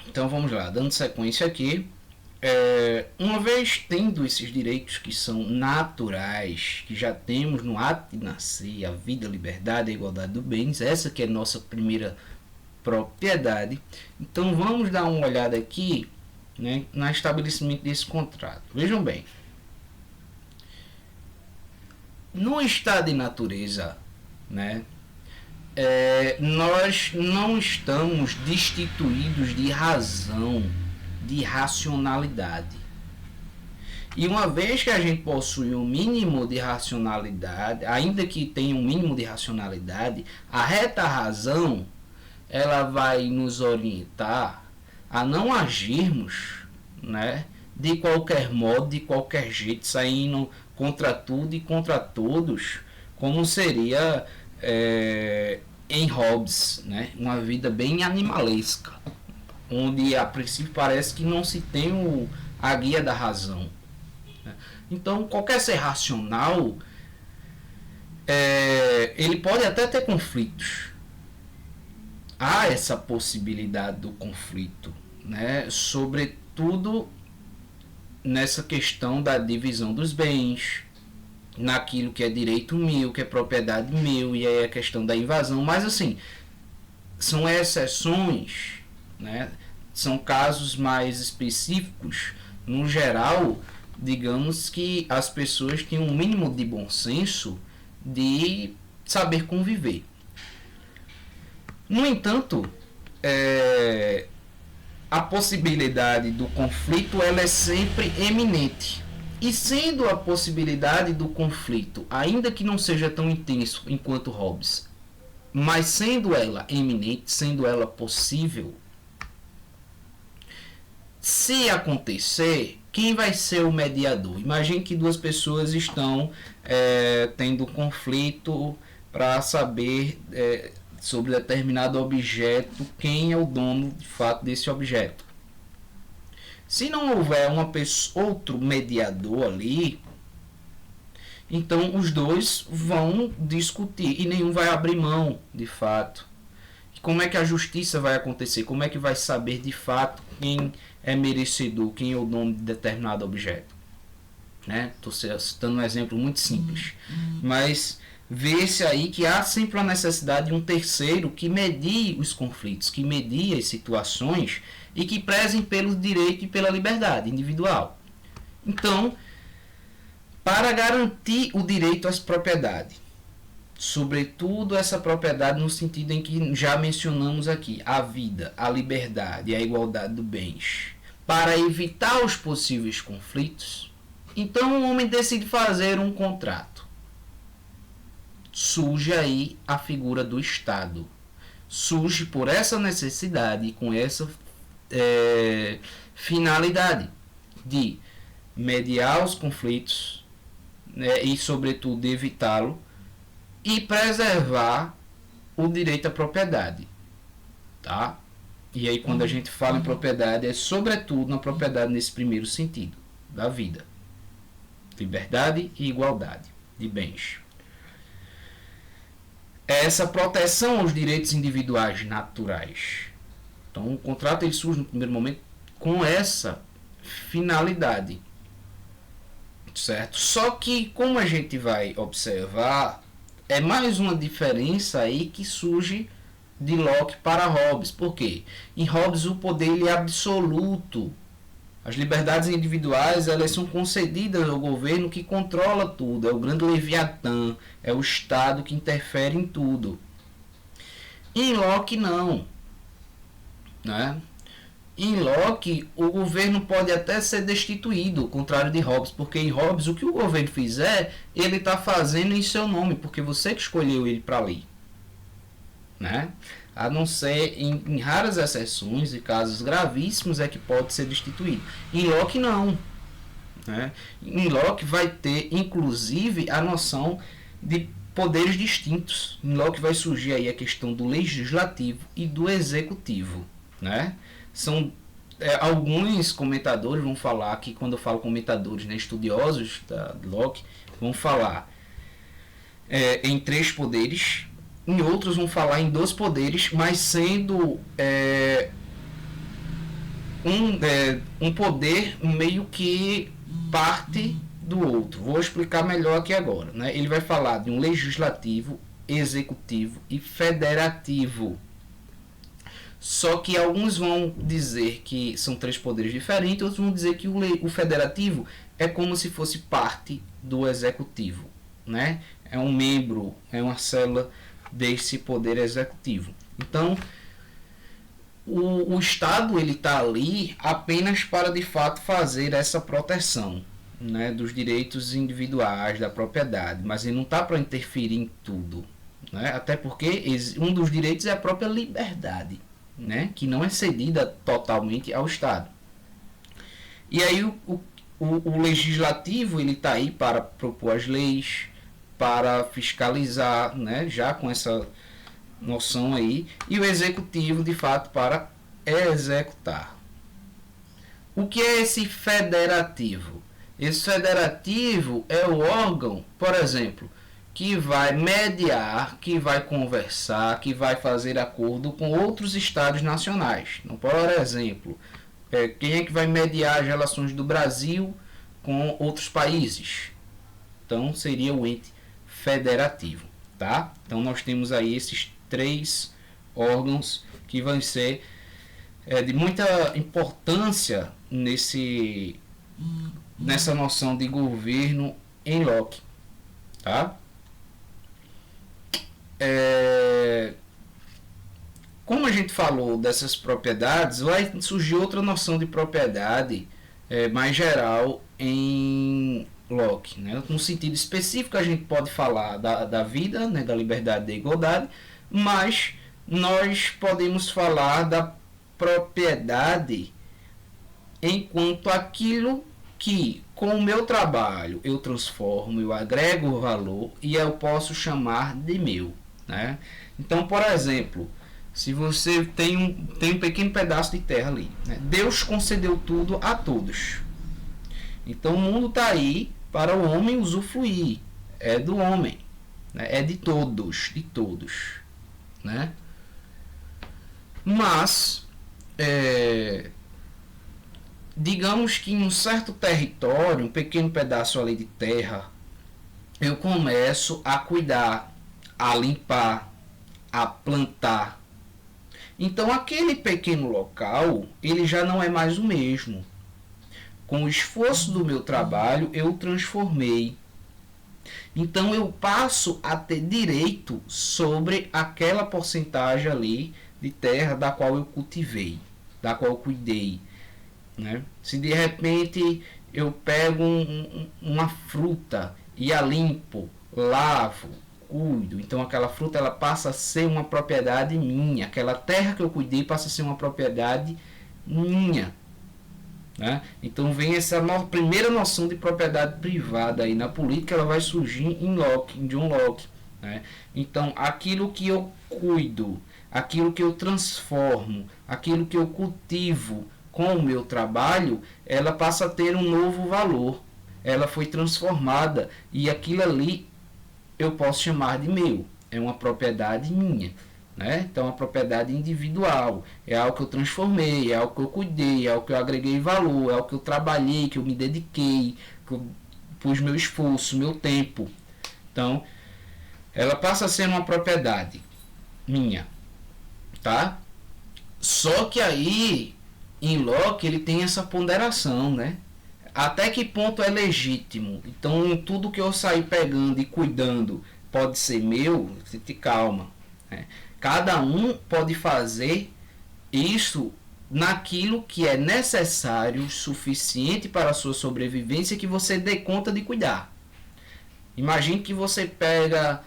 Então vamos lá, dando sequência aqui. Uma vez tendo esses direitos que são naturais, que já temos no ato de nascer, a vida, a liberdade, a igualdade dos bens, essa que é a nossa primeira propriedade. Então vamos dar uma olhada aqui, né, no estabelecimento desse contrato. Vejam bem, no estado de natureza, né, nós não estamos destituídos de razão, de racionalidade. E uma vez que a gente possui um mínimo de racionalidade, ainda que tenha um mínimo de racionalidade, a reta razão ela vai nos orientar a não agirmos, né, de qualquer modo, de qualquer jeito, saindo contra tudo e contra todos, como seria em Hobbes, né, uma vida bem animalesca, onde a princípio parece que não se tem a guia da razão. Então, qualquer ser racional, ele pode até ter conflitos. Há essa possibilidade do conflito, né? Sobretudo nessa questão da divisão dos bens, naquilo que é direito meu, que é propriedade meu, e aí a questão da invasão. Mas assim, são exceções, né? São casos mais específicos. No geral, digamos que as pessoas têm um mínimo de bom senso de saber conviver. No entanto, a possibilidade do conflito ela é sempre eminente. E sendo a possibilidade do conflito, ainda que não seja tão intenso enquanto Hobbes, mas sendo ela eminente, sendo ela possível, se acontecer, quem vai ser o mediador? Imagine que duas pessoas estão tendo conflito para saber sobre determinado objeto, quem é o dono de fato desse objeto. Se não houver outro mediador ali, então os dois vão discutir e nenhum vai abrir mão de fato. Como é que a justiça vai acontecer? Como é que vai saber de fato quem é merecedor, quem é o dono de determinado objeto? Estou citando um exemplo muito simples, mas vê-se aí que há sempre a necessidade de um terceiro que medie os conflitos, que medie as situações e que prezem pelo direito e pela liberdade individual. Então, para garantir o direito às propriedades, sobretudo essa propriedade no sentido em que já mencionamos aqui, a vida, a liberdade e a igualdade dos bens, para evitar os possíveis conflitos, então o homem decide fazer um contrato. Surge aí a figura do Estado. Surge por essa necessidade e com essa finalidade de mediar os conflitos, né, e sobretudo evitá-lo e preservar o direito à propriedade, tá? E aí quando a gente fala em propriedade é sobretudo na propriedade nesse primeiro sentido da vida, liberdade e igualdade de bens. Essa proteção aos direitos individuais naturais. Então o contrato ele surge no primeiro momento com essa finalidade, certo? Só que como a gente vai observar, é mais uma diferença aí que surge de Locke para Hobbes. Por quê? Em Hobbes o poder ele é absoluto. As liberdades individuais elas são concedidas ao governo que controla tudo. É o grande Leviatã, é o Estado que interfere em tudo. Em Locke não. Né? Em Locke, o governo pode até ser destituído, ao contrário de Hobbes, porque em Hobbes o que o governo fizer, ele está fazendo em seu nome, porque você que escolheu ele para ler. Né? A não ser em raras exceções e casos gravíssimos é que pode ser destituído. Em Locke não. Né? Em Locke vai ter inclusive a noção de poderes distintos. Em Locke vai surgir aí a questão do legislativo e do executivo. Né? São alguns comentadores vão falar que, quando eu falo comentadores, né, estudiosos da Locke, vão falar em 3 poderes, em outros vão falar em 2 poderes, mas sendo um poder meio que parte do outro. Vou explicar melhor aqui agora, né? Ele vai falar de um legislativo, executivo e federativo. Só que alguns vão dizer que são três poderes diferentes, outros vão dizer que o federativo é como se fosse parte do executivo, né? É um membro, é uma célula desse poder executivo. Então, o Estado ele está ali apenas para de fato fazer essa proteção, né, dos direitos individuais, da propriedade, mas ele não está para interferir em tudo, né? Até porque um dos direitos é a própria liberdade, né, que não é cedida totalmente ao Estado. E aí o legislativo ele está aí para propor as leis, para fiscalizar, né, já com essa noção aí, e o executivo de fato para executar. O que é esse federativo? Esse federativo é o órgão, por exemplo, que vai mediar, que vai conversar, que vai fazer acordo com outros estados nacionais. Então, por exemplo, quem é que vai mediar as relações do Brasil com outros países? Então, seria o ente federativo, tá? Então, nós temos aí esses três órgãos que vão ser de muita importância nessa noção de governo em Locke, tá? Como a gente falou dessas propriedades, vai surgir outra noção de propriedade mais geral em Locke, né? No sentido específico a gente pode falar da vida, né, da liberdade e da igualdade, mas nós podemos falar da propriedade enquanto aquilo que com o meu trabalho eu transformo, eu agrego valor e eu posso chamar de meu, né? Então, por exemplo, se você tem um pequeno pedaço de terra ali, né? Deus concedeu tudo a todos. Então o mundo está aí para o homem usufruir, é do homem, né? É de todos, né? Mas digamos que em um certo território, um pequeno pedaço ali de terra, eu começo a cuidar, a limpar, a plantar. Então aquele pequeno local, ele já não é mais o mesmo. Com o esforço do meu trabalho, eu o transformei. Então eu passo a ter direito sobre aquela porcentagem ali de terra da qual eu cultivei, da qual eu cuidei, né? Se de repente eu pego uma fruta e a limpo, lavo, cuido, então aquela fruta ela passa a ser uma propriedade minha, aquela terra que eu cuidei passa a ser uma propriedade minha, né? Então vem essa primeira noção de propriedade privada aí na política, ela vai surgir em John Locke, né? Então aquilo que eu cuido, aquilo que eu transformo, aquilo que eu cultivo com o meu trabalho, ela passa a ter um novo valor. Ela foi transformada e aquilo ali eu posso chamar de meu. É uma propriedade minha, né? Então, é uma propriedade individual. É algo que eu transformei, é algo que eu cuidei, é algo que eu agreguei valor, é algo que eu trabalhei, que eu me dediquei, que eu pus meu esforço, meu tempo. Então, ela passa a ser uma propriedade minha, tá? Só que aí em Locke ele tem essa ponderação, né? Até que ponto é legítimo? Então tudo que eu sair pegando e cuidando pode ser meu? Você te calma, né? Cada um pode fazer isso naquilo que é necessário, suficiente para a sua sobrevivência, que você dê conta de cuidar. Imagine que você pega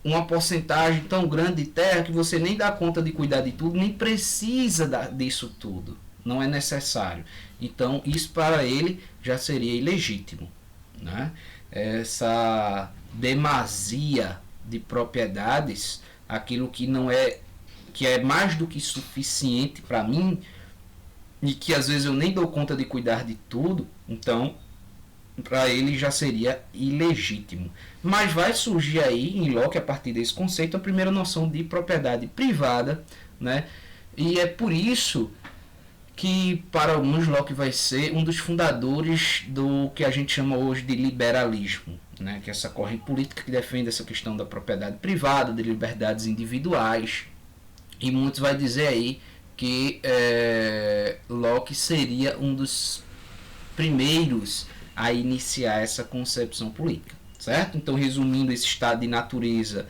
uma porcentagem tão grande de terra que você nem dá conta de cuidar de tudo, nem precisa disso tudo, não é necessário. Então isso para ele já seria ilegítimo, né? Essa demasia de propriedades, aquilo que não é, que é mais do que suficiente para mim e que às vezes eu nem dou conta de cuidar de tudo, então para ele já seria ilegítimo. Mas vai surgir aí em Locke, a partir desse conceito, a primeira noção de propriedade privada, né? E é por isso que para alguns Locke vai ser um dos fundadores do que a gente chama hoje de liberalismo, né? Que é essa corrente política que defende essa questão da propriedade privada, de liberdades individuais, e muitos vai dizer aí que Locke seria um dos primeiros a iniciar essa concepção política, certo? Então, resumindo, esse estado de natureza,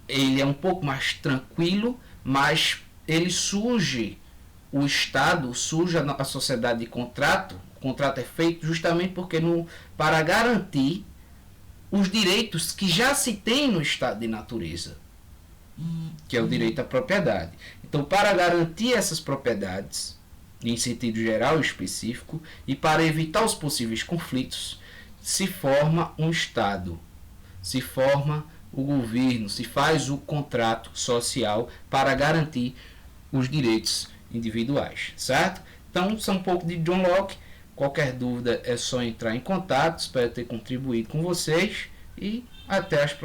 ele é um pouco mais tranquilo, mas ele surge, o Estado, surge a sociedade de contrato, o contrato é feito justamente porque para garantir os direitos que já se tem no estado de natureza, que é o direito à propriedade. Então, para garantir essas propriedades, em sentido geral e específico, e para evitar os possíveis conflitos, se forma um Estado, se forma o governo, se faz o contrato social para garantir os direitos individuais, certo? Então, isso é um pouco de John Locke. Qualquer dúvida é só entrar em contato. Espero ter contribuído com vocês e até as próximas.